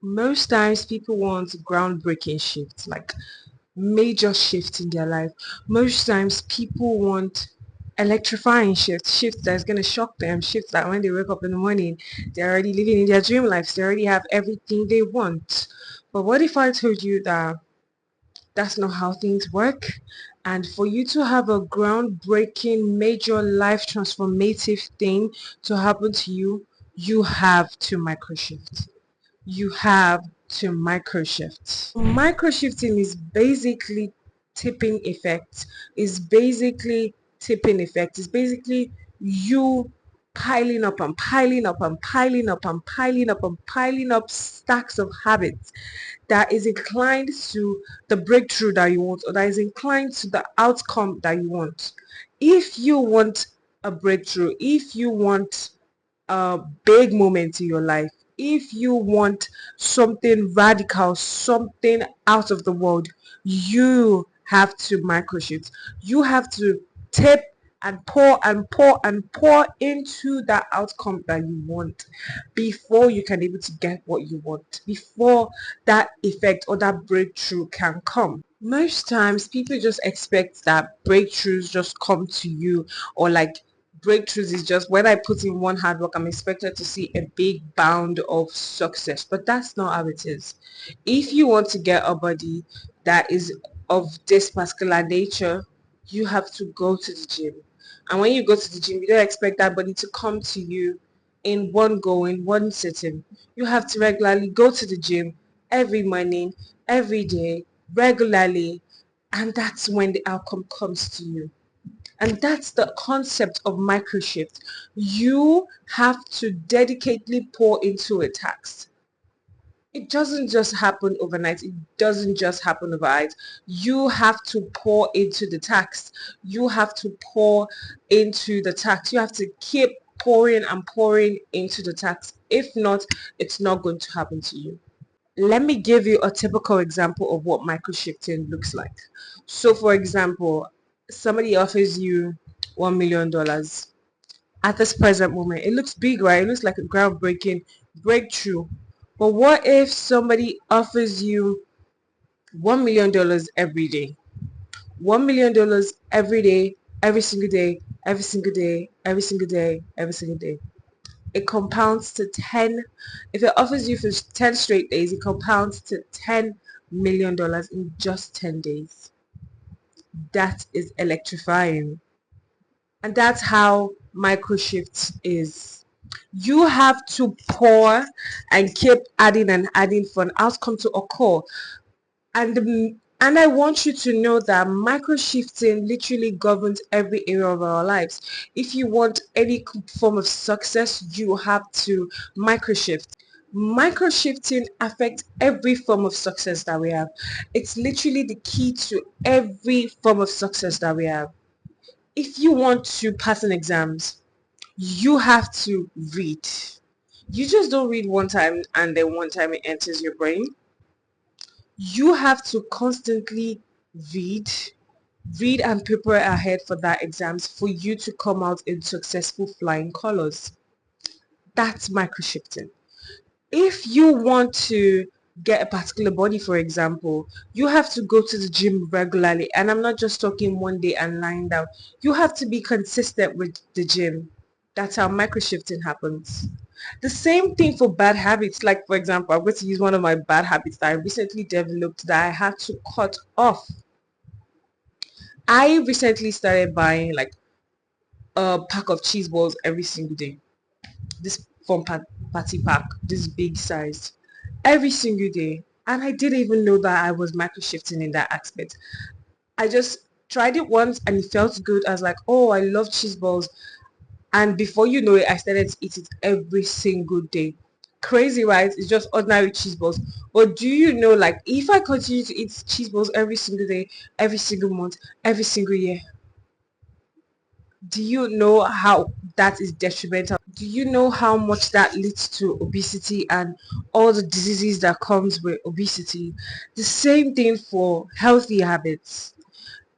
Most times people want groundbreaking shifts, like major shifts in their life. Most times people want electrifying shifts that's going to shock them, shifts that when they wake up in the morning, they're already living in their dream lives. They already have everything they want. But what if I told you that that's not how things work? And for you to have a groundbreaking, major life transformative thing to happen to you, you have to microshift. You have to microshift. Microshifting is basically tipping effect. Is basically you piling up and piling up and piling up and piling up and piling up stacks of habits that is inclined to the breakthrough that you want, or that is inclined to the outcome that you want. If you want a breakthrough, if you want a big moment in your life, if you want something radical, something out of the world, you have to microshift. You have to tip and pour and pour and pour into that outcome that you want before you can able to get what you want, before that effect or that breakthrough can come. Most times people just expect that breakthroughs just come to you, or like breakthroughs is just when I put in one hard work, I'm expected to see a big bound of success. But that's not how it is. If you want to get a body that is of this particular nature, you have to go to the gym. And when you go to the gym, you don't expect that body to come to you in one go, in one sitting. You have to regularly go to the gym every morning, every day, regularly, and that's when the outcome comes to you. And that's the concept of microshift. You have to dedicatedly pour into a task. It doesn't just happen overnight. It doesn't just happen overnight. You have to pour into the task. You have to pour into the task. You have to keep pouring and pouring into the task. If not, it's not going to happen to you. Let me give you a typical example of what microshifting looks like. So for example, somebody offers you $1 million at this present moment. It looks big, right? It looks like a groundbreaking breakthrough. But what if somebody offers you $1 million every day? $1 million every day, every single day, every single day, every single day, every single day. It compounds to 10. If it offers you for 10 straight days, it compounds to $10 million in just 10 days. That is electrifying. And that's how microshifts is. You have to pour and keep adding and adding for an outcome to occur. And I want you to know that microshifting literally governs every area of our lives. If you want any form of success, you have to microshift. Microshifting affects every form of success that we have. It's literally the key to every form of success that we have. If you want to pass an exams, you have to read. You just don't read one time and then one time it enters your brain. You have to constantly read, read and prepare ahead for that exams for you to come out in successful flying colors. That's microshifting. If you want to get a particular body, for example, you have to go to the gym regularly. And I'm not just talking one day and lying down. You have to be consistent with the gym. That's how microshifting happens. The same thing for bad habits. Like, for example, I'm going to use one of my bad habits that I recently developed that I had to cut off. I recently started buying like a pack of cheese balls every single day. This from party pack, this big size, every single day. And I didn't even know that I was microshifting in that aspect. I just tried it once and it felt good. I was like, oh, I love cheese balls. And before you know it, I started to eat it every single day. Crazy, right? It's just ordinary cheese balls. But do you know, like, if I continue to eat cheese balls every single day, every single month, every single year, do you know how that is detrimental? Do you know how much that leads to obesity and all the diseases that comes with obesity? The same thing for healthy habits.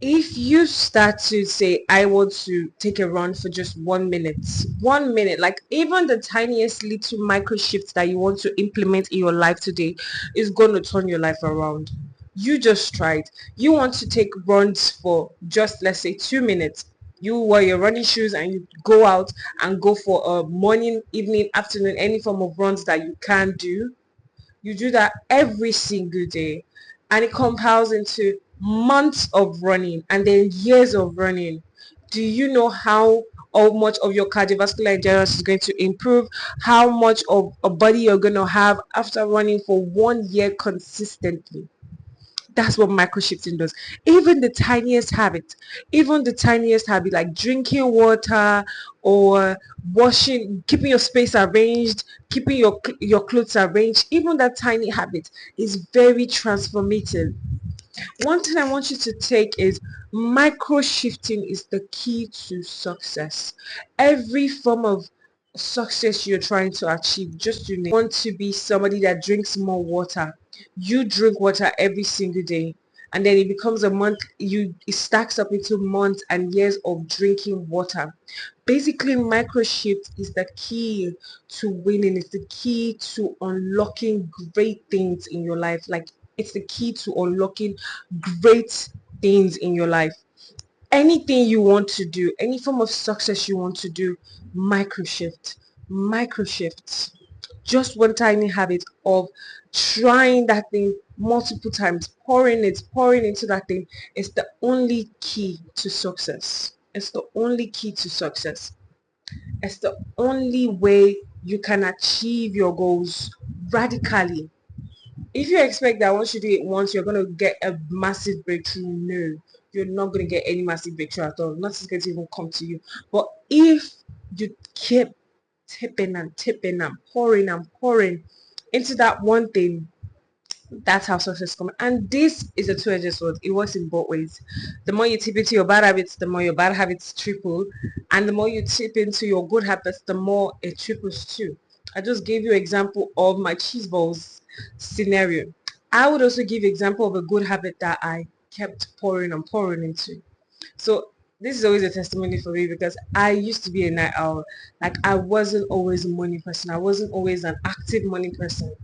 If you start to say, I want to take a run for just 1 minute, like even the tiniest little micro shifts that you want to implement in your life today is going to turn your life around. You just tried. You want to take runs for just, let's say, 2 minutes. You wear your running shoes and you go out and go for a morning, evening, afternoon, any form of runs that you can do. You do that every single day, and it compounds into months of running and then years of running. Do you know how much of your cardiovascular endurance is going to improve? How much of a body you're going to have after running for 1 year consistently? That's what microshifting does. Even the tiniest habit like drinking water, or washing, keeping your space arranged, keeping your clothes arranged, even that tiny habit is very transformative. One thing I want you to take is micro shifting is the key to success. Every form of success you're trying to achieve, just to want to be somebody that drinks more water. You drink water every single day, and then it becomes a month, it stacks up into months and years of drinking water. Basically, micro shift is the key to winning. It's the key to unlocking great things in your life. Like, it's the key to unlocking great things in your life. Anything you want to do, any form of success you want to do, micro shift. Micro shifts. Just one tiny habit of trying that thing multiple times, pouring into that thing is the only key to success. It's the only key to success. It's the only way you can achieve your goals radically. If you expect that once you do it once, you're going to get a massive breakthrough, no, you're not going to get any massive breakthrough at all. Nothing's going to even come to you. But if you keep tipping and pouring into that one thing, that's how success comes. And this is a two-edged sword. It works in both ways. The more you tip into your bad habits, the more your bad habits triple. And the more you tip into your good habits, the more it triples too. I just gave you an example of my cheese balls scenario. I would also give example of a good habit that I kept pouring and pouring into. So this is always a testimony for me, because I used to be a night owl. Like, I wasn't always a morning person. I wasn't always an active morning person.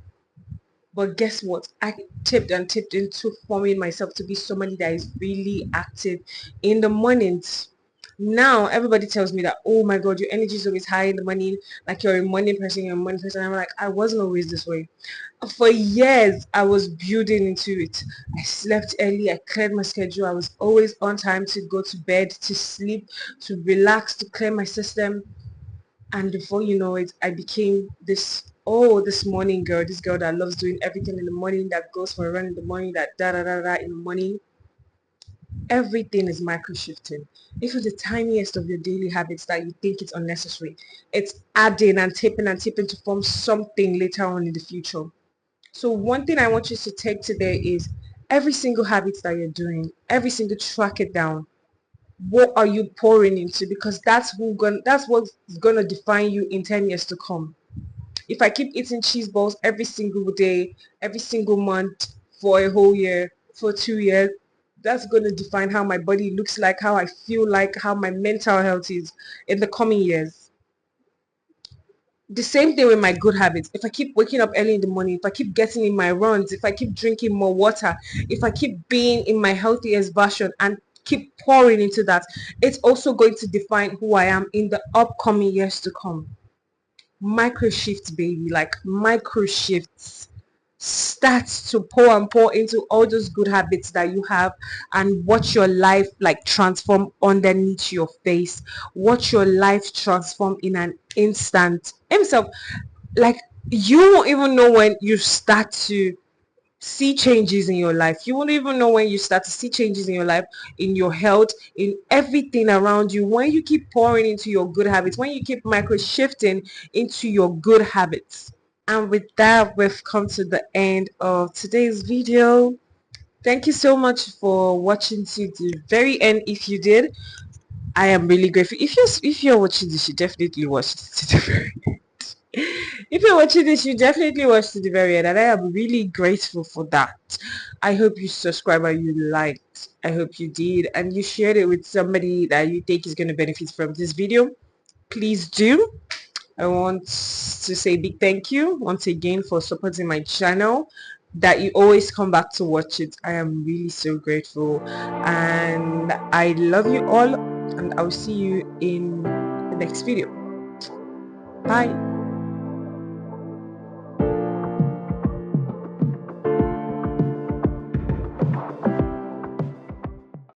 But guess what? I tipped and tipped into forming myself to be somebody that is really active in the mornings. Now everybody tells me that, oh my god, your energy is always high in the morning, like you're a morning person, you're a morning person. I'm like, I wasn't always this way. For years I was building into it. I slept early, I cleared my schedule, I was always on time to go to bed, to sleep, to relax, to clear my system. And before you know it, I became this morning girl, this girl that loves doing everything in the morning, that goes for a run in the morning, that da da da da in the morning. Everything is micro shifting. Even the tiniest of your daily habits that you think it's unnecessary, it's adding and tipping to form something later on in the future. So one thing I want you to take today is every single habit that you're doing, every single, track it down. What are you pouring into? Because that's what's gonna define you in 10 years to come. If I keep eating cheese balls every single day, every single month, for a whole year, for 2 years, that's going to define how my body looks like, how I feel like, how my mental health is in the coming years. The same thing with my good habits. If I keep waking up early in the morning, if I keep getting in my runs, if I keep drinking more water, if I keep being in my healthiest version and keep pouring into that, it's also going to define who I am in the upcoming years to come. Micro shifts, baby, like micro shifts. Start to pour and pour into all those good habits that you have, and watch your life like transform underneath your face. Watch your life transform in an instant himself. Like, you won't even know when you start to see changes in your life. You won't even know when you start to see changes in your life, in your health, in everything around you, when you keep pouring into your good habits, when you keep micro shifting into your good habits. And with that, we've come to the end of today's video. Thank you so much for watching to the very end. If you did, I am really grateful. If you're watching this, you definitely watch it to the very end. If you're watching this, you definitely watched to the very end, and I am really grateful for that. I hope you subscribe and you liked. I hope you did, and you shared it with somebody that you think is going to benefit from this video. Please do. I want to say big thank you once again for supporting my channel, that you always come back to watch it. I am really so grateful, and I love you all, and I'll see you in the next video. Bye.